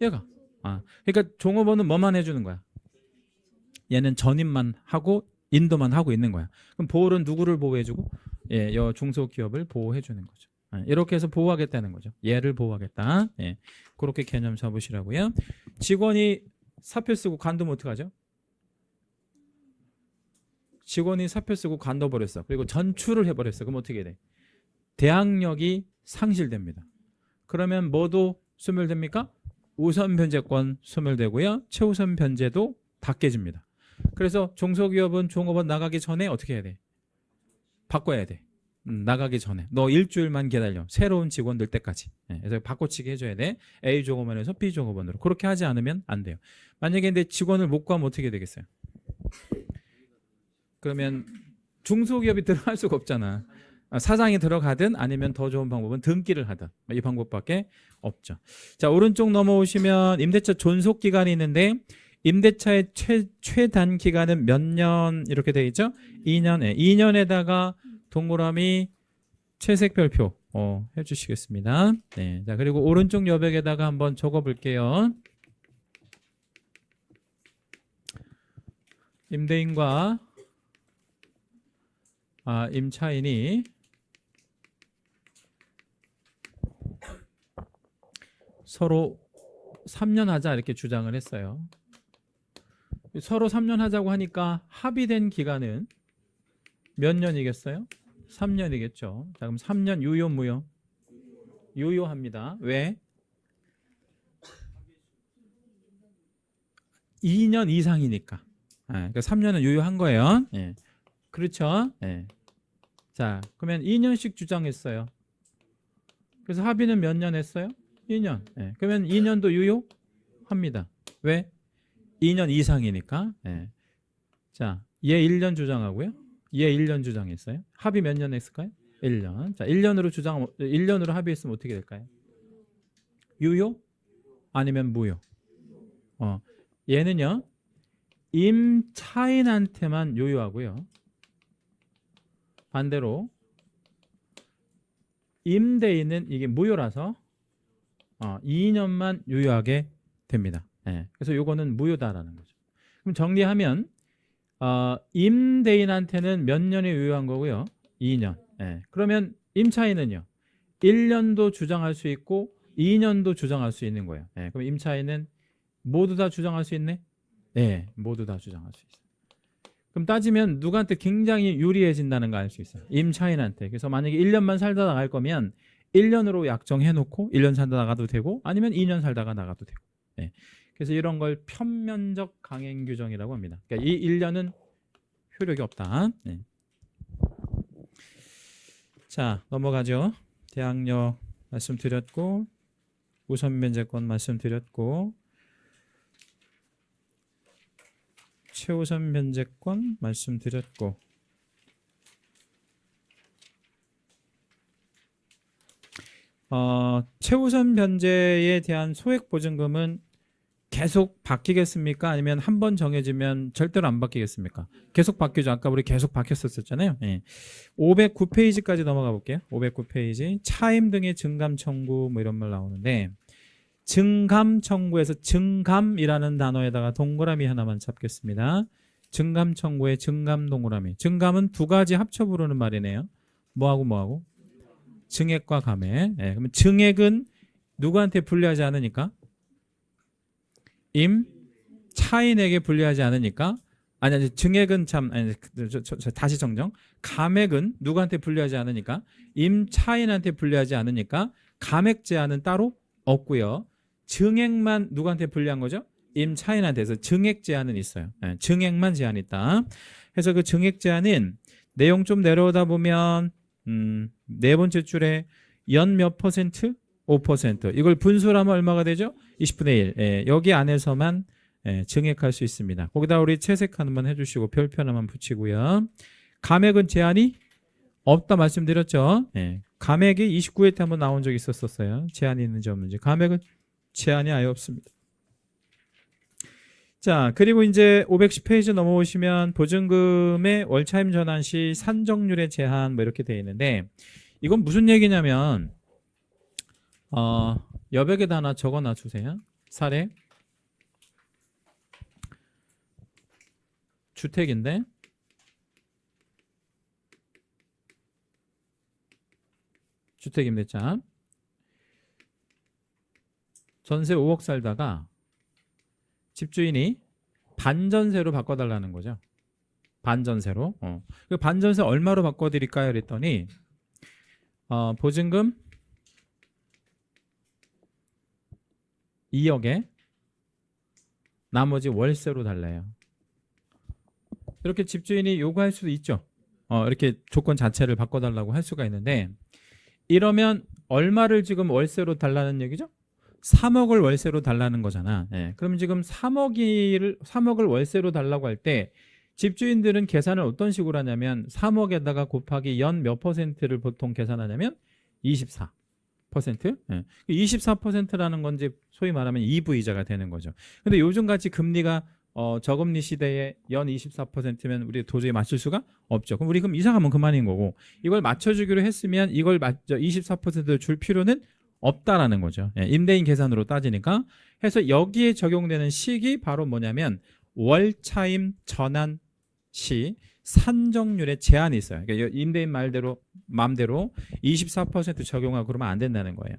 얘가. 그러니까 종업원은 뭐만 해주는 거야? 얘는 전입만 하고 인도만 하고 있는 거야. 그럼 보호는 누구를 보호해주고? 예, 중소기업을 보호해주는 거죠. 이렇게 해서 보호하겠다는 거죠. 얘를 보호하겠다. 예, 그렇게 개념 잡으시라고요. 직원이 사표 쓰고 관두면 어떡하죠? 직원이 사표 쓰고 관둬버렸어. 그리고 전출을 해버렸어. 그럼 어떻게 돼? 대항력이 상실됩니다. 그러면 뭐도 소멸됩니까? 우선 변제권 소멸되고요. 최우선 변제도 다 깨집니다. 그래서 중소기업은 종업원 나가기 전에 어떻게 해야 돼? 바꿔야 돼. 나가기 전에 너 일주일만 기다려. 새로운 직원 들 때까지. 그래서 바꿔치기 해줘야 돼. A 종업원에서 B 종업원으로. 그렇게 하지 않으면 안 돼요. 만약에 근데 직원을 못 구하면 어떻게 되겠어요? 그러면 중소기업이 들어갈 수가 없잖아. 사장이 들어가든 아니면 더 좋은 방법은 등기를 하든 이 방법밖에 없죠. 자, 오른쪽 넘어오시면 임대차 존속 기간이 있는데 임대차의 최단 기간은 몇 년 이렇게 되어 있죠? 2년에 2년에다가 동그라미 채색별표 해주시겠습니다. 네, 자 그리고 오른쪽 여백에다가 한번 적어볼게요. 임대인과 임차인이 서로 3년 하자 이렇게 주장을 했어요. 서로 3년 하자고 하니까 합의된 기간은 몇 년이겠어요? 3년이겠죠. 자, 그럼 3년 유효 무효? 유효합니다. 왜? 2년 이상이니까. 그러니까 3년은 유효한 거예요. 예. 그렇죠? 예. 자, 그러면 2년씩 주장했어요. 그래서 합의는 몇 년 했어요? 2년. 예. 그러면 2년도 유효합니다. 왜? 2년 이상이니까. 예. 자, 얘 1년 주장하고요. 얘 1년 주장했어요. 합의 몇 년 했을까요? 1년. 자, 1년으로 합의했으면 어떻게 될까요? 유효? 아니면 무효? 얘는요. 임차인한테만 유효하고요. 반대로 임대인은 이게 무효라서 2년만 유효하게 됩니다. 예. 그래서 요거는 무효다라는 거죠. 그럼 정리하면 임대인한테는 몇 년이 유효한 거고요? 2년. 예. 그러면 임차인은요? 1년도 주장할 수 있고 2년도 주장할 수 있는 거예요. 예. 그럼 임차인은 모두 다 주장할 수 있네? 네, 모두 다 주장할 수 있어요. 그럼 따지면 누구한테 굉장히 유리해진다는 거 알 수 있어요. 임차인한테. 그래서 만약에 1년만 살다 나갈 거면 1년으로 약정해놓고 1년 살다 나가도 되고 아니면 2년 살다가 나가도 되고. 네. 그래서 이런 걸 편면적 강행 규정이라고 합니다. 그러니까 이 1년은 효력이 없다. 네. 자, 넘어가죠. 대항력 말씀드렸고 우선 면제권 말씀드렸고 최우선 변제권 말씀드렸고 최우선 변제에 대한 소액보증금은 계속 바뀌겠습니까? 아니면 한 번 정해지면 절대로 안 바뀌겠습니까? 계속 바뀌죠. 아까 우리 계속 바뀌었었잖아요. 예. 509페이지까지 넘어가 볼게요. 509페이지 차임 등의 증감 청구 뭐 이런 말 나오는데 증감 청구에서 증감이라는 단어에다가 동그라미 하나만 잡겠습니다. 증감 청구의 증감 동그라미. 증감은 두 가지 합쳐 부르는 말이네요. 뭐하고 뭐하고? 증액과 감액. 네, 그러면 증액은 누구한테 불리하지 않으니까? 임차인에게 불리하지 않으니까? 아니 증액은 다시 정정. 감액은 누구한테 불리하지 않으니까? 임차인한테 불리하지 않으니까 감액 제한은 따로 없고요. 증액만 누구한테 불리한 거죠? 임차인한테서 증액 제한은 있어요. 네, 증액만 제한이 있다. 그래서 그 증액 제한은 내용 좀 내려오다 보면 네 번째 줄에 연 몇 퍼센트? 5%. 이걸 분수로 하면 얼마가 되죠? 20분의 1. 예, 여기 안에서만 증액할 수 있습니다. 거기다 우리 채색 하나만 해주시고 별표 하나만 붙이고요. 감액은 제한이 없다 말씀드렸죠. 예, 감액이 29회 때 한번 나온 적이 있었어요. 제한이 있는지 없는지. 감액은 제한이 아예 없습니다. 자, 그리고 이제 510페이지 넘어오시면 보증금의 월차임 전환 시 산정률의 제한 뭐 이렇게 되어 있는데 이건 무슨 얘기냐면 여백에다 하나 적어놔 주세요. 사례 주택인데 주택임대차 전세 5억 살다가 집주인이 반전세로 바꿔달라는 거죠. 반전세로. 그 반전세 얼마로 바꿔드릴까요? 그랬더니 보증금 2억에 나머지 월세로 달래요. 이렇게 집주인이 요구할 수도 있죠. 이렇게 조건 자체를 바꿔달라고 할 수가 있는데 이러면 얼마를 지금 월세로 달라는 얘기죠? 3억을 월세로 달라는 거잖아. 예. 그럼 지금 3억을 월세로 달라고 할 때 집주인들은 계산을 어떤 식으로 하냐면 3억에다가 곱하기 연 몇 퍼센트를 보통 계산하냐면 24%. 예. 24%라는 건 이제 소위 말하면 EV이자가 되는 거죠. 근데 요즘같이 금리가 저금리 시대에 연 24%면 우리 도저히 맞출 수가 없죠. 그럼 우리 그럼 이사 가면 그만인 거고 이걸 맞춰주기로 했으면 이걸 24%를 줄 필요는 없다라는 거죠. 예, 임대인 계산으로 따지니까. 해서 여기에 적용되는 식이 바로 뭐냐면 월차임 전환 시 산정률에 제한이 있어요. 그러니까 임대인 마음대로 24% 적용하고 그러면 안 된다는 거예요.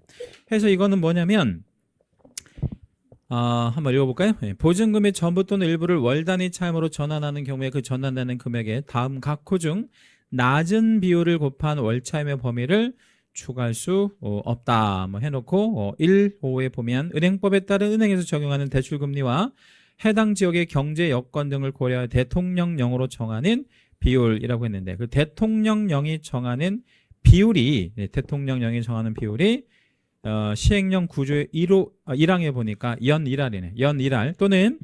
해서 이거는 뭐냐면 한번 읽어볼까요? 예, 보증금의 전부 또는 일부를 월 단위 차임으로 전환하는 경우에 그 전환되는 금액에 다음 각 호 중 낮은 비율을 곱한 월차임의 범위를 추가할 수 없다. 뭐 해놓고 1, 5에 보면 은행법에 따른 은행에서 적용하는 대출금리와 해당 지역의 경제 여건 등을 고려해 대통령령으로 정하는 비율이라고 했는데 그 대통령령이 정하는 비율이 시행령 구조의 1항에 보니까 연 1할이네. 연 1할 또는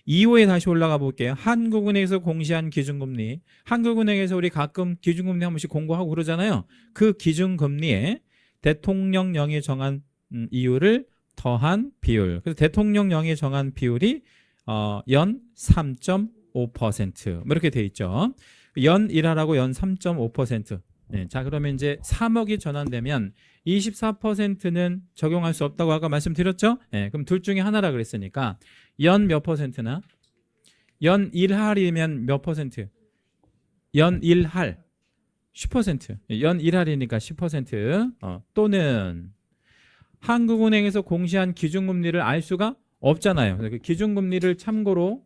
2호에 다시 올라가 볼게요. 한국은행에서 공시한 기준금리. 한국은행에서 우리 가끔 기준금리 한 번씩 공고하고 그러잖아요. 그 기준금리에 대통령령이 정한 이율을 더한 비율. 그래서 대통령령이 정한 비율이 연 3.5% 뭐 이렇게 돼 있죠. 연 1할하고 연 3.5%. 네, 자 그러면 이제 3억이 전환되면 24%는 적용할 수 없다고 아까 말씀드렸죠? 네, 그럼 둘 중에 하나라 그랬으니까 연 몇 퍼센트나 연 1할이면 몇 퍼센트? 연 1할 10%. 연 1할이니까 10%. 또는 한국은행에서 공시한 기준금리를 알 수가 없잖아요. 그 기준금리를 참고로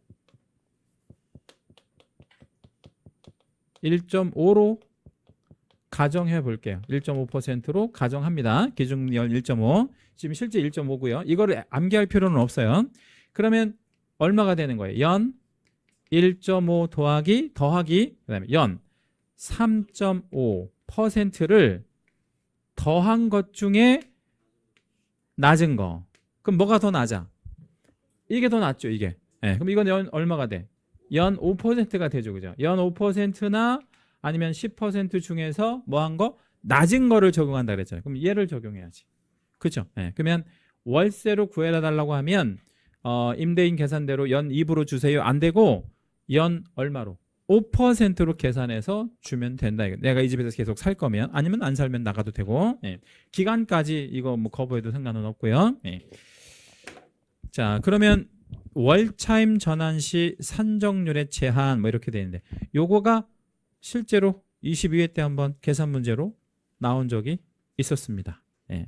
1.5로 가정해 볼게요. 1.5%로 가정합니다. 기준금리 1.5. 지금 실제 1.5고요. 이거를 암기할 필요는 없어요. 그러면 얼마가 되는 거예요? 연 1.5 더하기 그다음에 연 3.5%를 더한 것 중에 낮은 거. 그럼 뭐가 더 낮아? 이게 더 낮죠, 이게. 네, 그럼 이건 연 얼마가 돼? 연 5%가 되죠, 그죠? 연 5%나 아니면 10% 중에서 뭐 한 거? 낮은 거를 적용한다 그랬잖아요. 그럼 얘를 적용해야지. 그죠? 네, 그러면 월세로 구해달라고 하면 임대인 계산대로 연 2부로 주세요. 안 되고 연 얼마로? 5%로 계산해서 주면 된다. 내가 이 집에서 계속 살 거면 아니면 안 살면 나가도 되고 기간까지 이거 뭐 거부해도 상관은 없고요. 자 그러면 월차임 전환 시 산정률의 제한 뭐 이렇게 되는데 요거가 실제로 22회 때 한번 계산 문제로 나온 적이 있었습니다.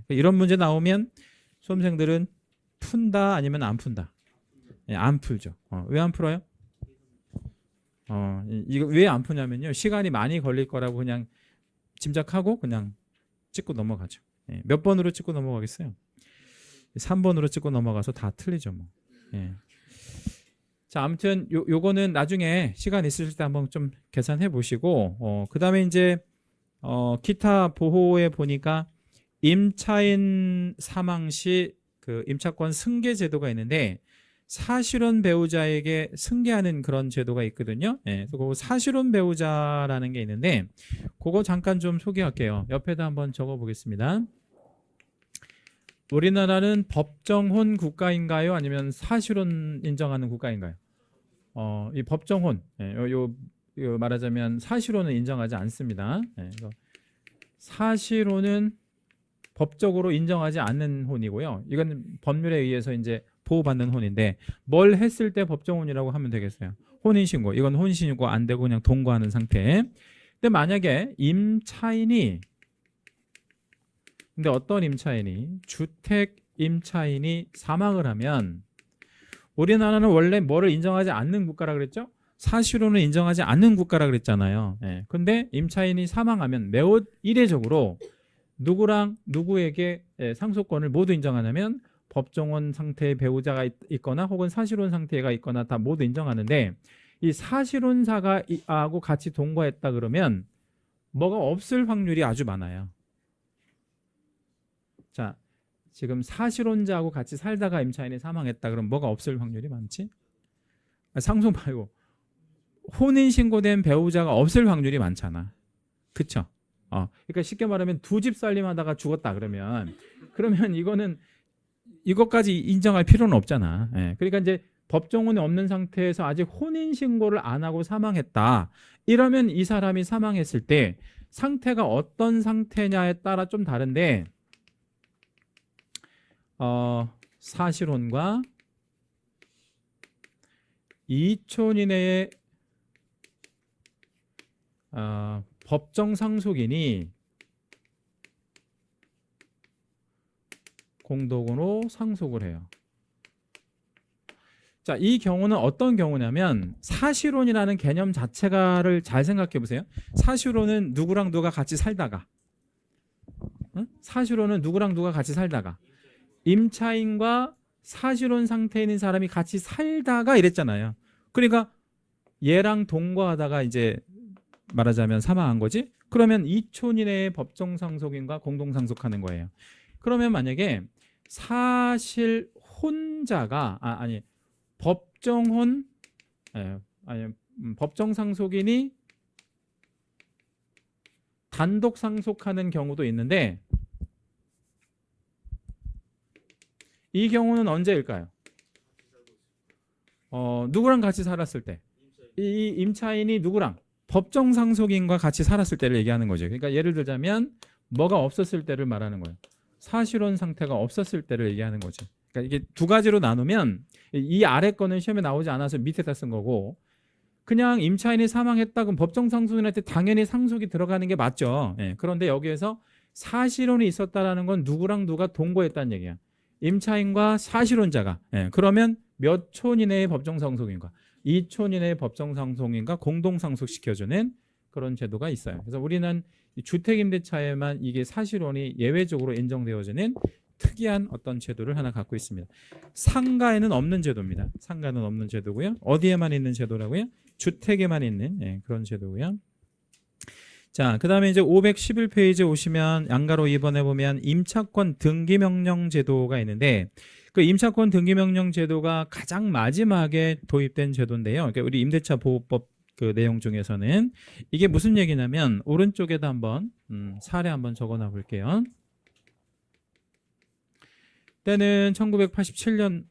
이런 문제 나오면 수험생들은 푼다 아니면 안 푼다? 안 풀죠. 왜 안 풀어요? 이거 왜 안 푸냐면요. 시간이 많이 걸릴 거라고 그냥 짐작하고 그냥 찍고 넘어가죠. 몇 번으로 찍고 넘어가겠어요? 3번으로 찍고 넘어가서 다 틀리죠. 뭐. 자, 아무튼 요거는 나중에 시간 있으실 때 한번 좀 계산해 보시고 그 다음에 이제 기타 보호에 보니까 임차인 사망 시 그 임차권 승계 제도가 있는데 사실혼 배우자에게 승계하는 그런 제도가 있거든요. 그래서 그 사실혼 배우자라는 게 있는데 그거 잠깐 좀 소개할게요. 옆에다 한번 적어 보겠습니다. 우리나라는 법정혼 국가인가요? 아니면 사실혼 인정하는 국가인가요? 이 법정혼, 요 말하자면 사실혼은 인정하지 않습니다. 사실혼은 법적으로 인정하지 않는 혼이고요. 이건 법률에 의해서 이제 보호받는 혼인데 뭘 했을 때 법정혼이라고 하면 되겠어요? 혼인신고. 이건 혼인신고 안 되고 그냥 동거하는 상태. 근데 만약에 임차인이 근데 어떤 임차인이 주택 임차인이 사망을 하면 우리나라는 원래 뭐를 인정하지 않는 국가라 그랬죠? 사실혼을 인정하지 않는 국가라 그랬잖아요. 근데 임차인이 사망하면 매우 이례적으로 누구랑 누구에게 상속권을 모두 인정하냐면 법정혼 상태의 배우자가 있거나 혹은 사실혼 상태가 있거나 다 모두 인정하는데 이 사실혼자가 하고 같이 동거했다 그러면 뭐가 없을 확률이 아주 많아요. 자, 지금 사실혼자하고 같이 살다가 임차인이 사망했다 그러면 뭐가 없을 확률이 많지? 상속 말고 혼인 신고된 배우자가 없을 확률이 많잖아. 그쵸? 그러니까 쉽게 말하면 두 집 살림하다가 죽었다 그러면 이거는 이것까지 인정할 필요는 없잖아. 예. 그러니까 이제 법정혼이 없는 상태에서 아직 혼인 신고를 안 하고 사망했다. 이러면 이 사람이 사망했을 때 상태가 어떤 상태냐에 따라 좀 다른데 사실혼과 2촌 이내의 법정 상속인이 공동으로 상속을 해요. 자, 이 경우는 어떤 경우냐면 사실혼이라는 개념 자체가를 잘 생각해 보세요. 사실혼은 누구랑 누가 같이 살다가 사실혼은 누구랑 누가 같이 살다가 임차인과 사실혼 상태에 있는 사람이 같이 살다가 이랬잖아요. 그러니까 얘랑 동거하다가 이제 말하자면 사망한 거지. 그러면 2촌 이내의 법정 상속인과 공동 상속하는 거예요. 그러면 만약에 사실혼자가 법정혼 법정 상속인이 단독 상속하는 경우도 있는데 이 경우는 언제일까요? 누구랑 같이 살았을 때? 이 임차인이 누구랑? 법정 상속인과 같이 살았을 때를 얘기하는 거죠. 그러니까 예를 들자면 뭐가 없었을 때를 말하는 거예요. 사실혼 상태가 없었을 때를 얘기하는 거죠. 그러니까 이게 두 가지로 나누면 이 아래 거는 시험에 나오지 않아서 밑에다 쓴 거고 그냥 임차인이 사망했다 그럼 법정 상속인한테 당연히 상속이 들어가는 게 맞죠. 예, 그런데 여기에서 사실혼이 있었다라는 건 누구랑 누가 동거했다는 얘기야. 임차인과 사실혼자가. 예, 그러면 몇 촌 이내의 법정 상속인과 2촌 이내의 법정 상속인과 공동 상속시켜주는 그런 제도가 있어요. 그래서 우리는 주택임대차에만 이게 사실혼이 예외적으로 인정되어지는 특이한 어떤 제도를 하나 갖고 있습니다. 상가에는 없는 제도입니다. 상가는 없는 제도고요. 어디에만 있는 제도라고요? 주택에만 있는 그런 제도고요. 자, 그 다음에 이제 511페이지에 오시면 양가로 2번에 보면 임차권 등기명령 제도가 있는데 그 임차권 등기명령 제도가 가장 마지막에 도입된 제도인데요. 그러니까 우리 임대차 보호법 그 내용 중에서는 이게 무슨 얘기냐면 오른쪽에다 한번 사례 한번 적어놔 볼게요. 때는 1987년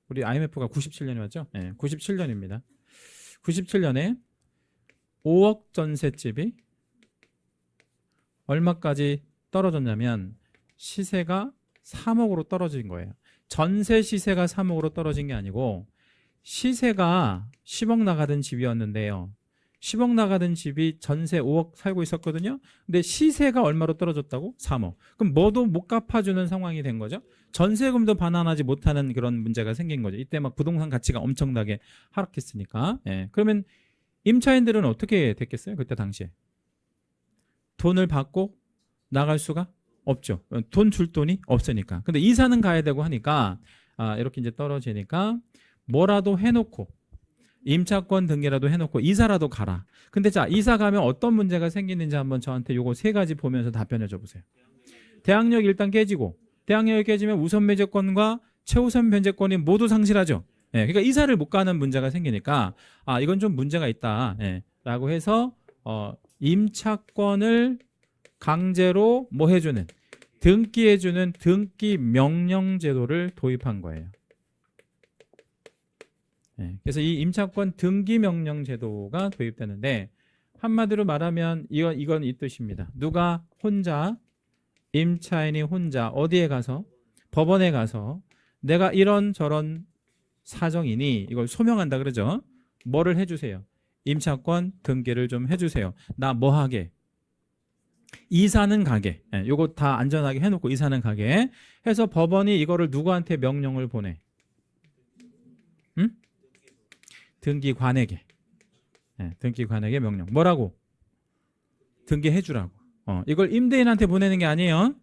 우리 IMF가 97년이 맞죠? 네, 97년입니다. 97년에 5억 전셋집이 얼마까지 떨어졌냐면 시세가 3억으로 떨어진 거예요. 전세 시세가 3억으로 떨어진 게 아니고 시세가 10억 나가던 집이었는데요. 10억 나가던 집이 전세 5억 살고 있었거든요. 근데 시세가 얼마로 떨어졌다고? 3억. 그럼 뭐도 못 갚아주는 상황이 된 거죠. 전세금도 반환하지 못하는 그런 문제가 생긴 거죠. 이때 막 부동산 가치가 엄청나게 하락했으니까. 예. 그러면 임차인들은 어떻게 됐겠어요? 그때 당시에. 돈을 받고 나갈 수가 없죠. 돈 줄 돈이 없으니까. 근데 이사는 가야 되고 하니까 이렇게 이제 떨어지니까 뭐라도 해놓고 임차권 등기라도 해놓고 이사라도 가라. 근데 자, 이사 가면 어떤 문제가 생기는지 한번 저한테 요거 세 가지 보면서 답변해 줘 보세요. 대항력 일단 깨지고 대항력이 깨지면 우선 매제권과 최우선 변제권이 모두 상실하죠. 예, 그러니까 이사를 못 가는 문제가 생기니까 이건 좀 문제가 있다. 예, 라고 해서 임차권을 강제로 뭐 해주는 등기해주는 등기 명령 제도를 도입한 거예요. 네, 그래서 이 임차권 등기 명령 제도가 도입되는데 한마디로 말하면 이건 이 뜻입니다. 누가 혼자 임차인이 혼자 어디에 가서 법원에 가서 내가 이런 저런 사정이니 이걸 소명한다 그러죠. 뭐를 해주세요? 임차권 등기를 좀 해주세요. 나 뭐 하게? 이사는 가게. 요거 다 안전하게 해놓고 이사는 가게 해서 법원이 이거를 누구한테 명령을 보내? 응? 등기관에게. 등기관에게 명령. 뭐라고? 등기해주라고. 이걸 임대인한테 보내는 게 아니에요.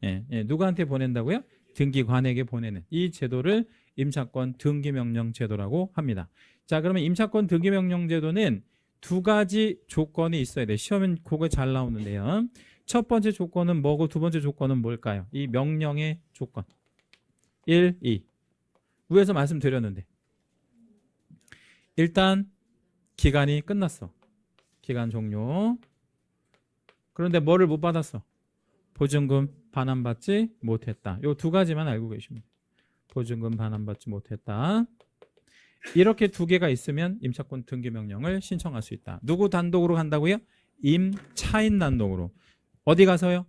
누구한테 보낸다고요? 등기관에게 보내는 이 제도를 임차권 등기명령 제도라고 합니다. 자, 그러면 임차권 등기명령 제도는 두 가지 조건이 있어야 돼. 시험은 그거 잘 나오는데요. 첫 번째 조건은 뭐고 두 번째 조건은 뭘까요? 이 명령의 조건. 1, 2. 위에서 말씀드렸는데. 일단 기간이 끝났어. 기간 종료. 그런데 뭐를 못 받았어? 보증금 반환받지 못했다. 요 두 가지만 알고 계십니다. 보증금 반환받지 못했다. 이렇게 두 개가 있으면 임차권 등기명령을 신청할 수 있다. 누구 단독으로 간다고요? 임차인 단독으로. 어디 가서요?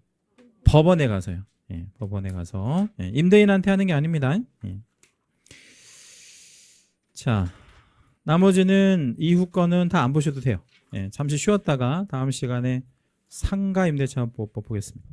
법원에 가서요. 예, 법원에 가서. 예, 임대인한테 하는 게 아닙니다. 예. 자, 나머지는 이후 거는 다 안 보셔도 돼요. 예, 잠시 쉬었다가 다음 시간에 상가 임대차법 보겠습니다.